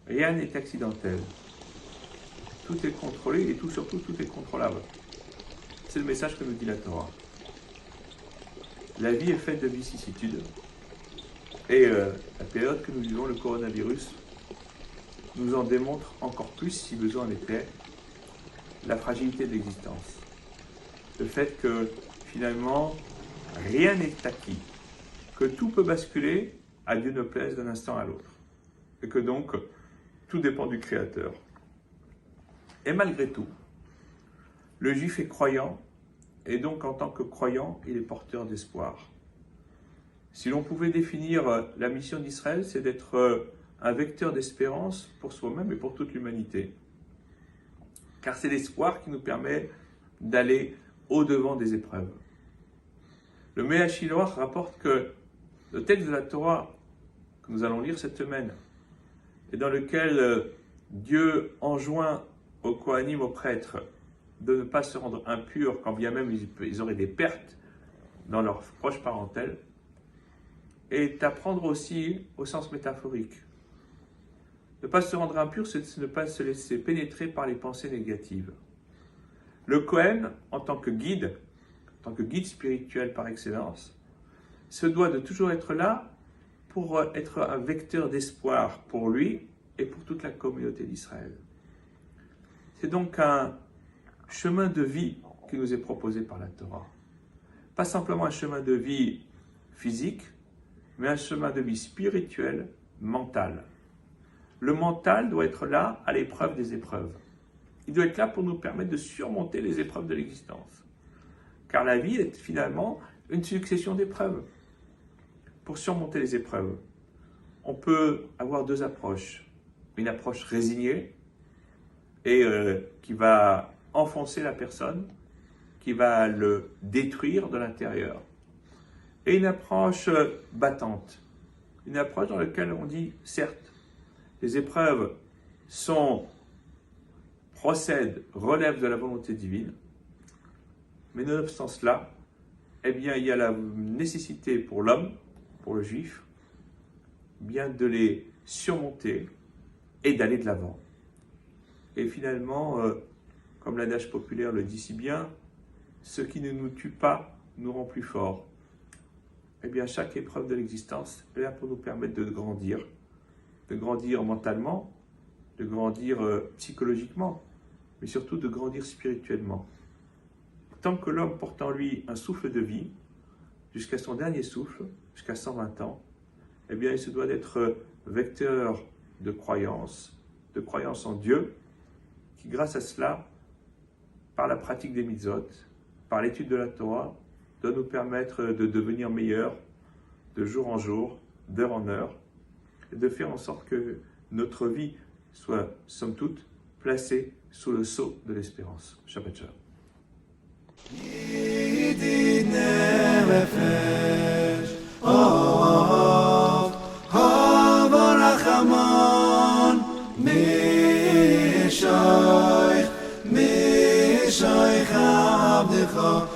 Rien n'est accidentel. Tout est contrôlé et surtout tout est contrôlable. C'est le message que nous dit la Torah. La vie est faite de vicissitudes. Et la période que nous vivons, le coronavirus, nous en démontre encore plus, si besoin en était, la fragilité de l'existence. Le fait que, finalement, rien n'est acquis, que tout peut basculer, à Dieu ne plaise, d'un instant à l'autre. Et que donc, tout dépend du Créateur. Et malgré tout, le Juif est croyant, et donc en tant que croyant, il est porteur d'espoir. Si l'on pouvait définir la mission d'Israël, c'est d'être un vecteur d'espérance pour soi-même et pour toute l'humanité. Car c'est l'espoir qui nous permet d'aller au-devant des épreuves. Le Mea Shiloach rapporte que le texte de la Torah que nous allons lire cette semaine, et dans lequel Dieu enjoint aux Kohanim, aux prêtres, de ne pas se rendre impurs quand bien même ils auraient des pertes dans leur proche parentèle, est à prendre aussi au sens métaphorique. Ne pas se rendre impur, c'est ne pas se laisser pénétrer par les pensées négatives. Le Kohen, en tant que guide spirituel par excellence, se doit de toujours être là pour être un vecteur d'espoir pour lui et pour toute la communauté d'Israël. C'est donc un chemin de vie qui nous est proposé par la Torah. Pas simplement un chemin de vie physique, mais un chemin de vie spirituel, mental. Le mental doit être là à l'épreuve des épreuves. Il doit être là pour nous permettre de surmonter les épreuves de l'existence. Car la vie est finalement une succession d'épreuves. Pour surmonter les épreuves, on peut avoir deux approches. Une approche résignée et qui va enfoncer la personne, qui va le détruire de l'intérieur. Et une approche battante. Une approche dans laquelle on dit, certes, les épreuves procèdent, relèvent de la volonté divine, mais nonobstant cela, eh bien, il y a la nécessité pour l'homme, pour le juif, bien de les surmonter et d'aller de l'avant. Et finalement, comme l'adage populaire le dit si bien, ce qui ne nous tue pas nous rend plus forts. Eh bien, chaque épreuve de l'existence est là pour nous permettre de grandir mentalement, de grandir psychologiquement, mais surtout de grandir spirituellement. Tant que l'homme porte en lui un souffle de vie, jusqu'à son dernier souffle, jusqu'à 120 ans, eh bien, il se doit d'être vecteur de croyance en Dieu, qui grâce à cela, par la pratique des mitzvot, par l'étude de la Torah, doit nous permettre de devenir meilleurs de jour en jour, d'heure en heure, et de faire en sorte que notre vie soit, somme toute, placée sous le sceau de l'espérance. Shabbat Shalom. Mishoich abdecha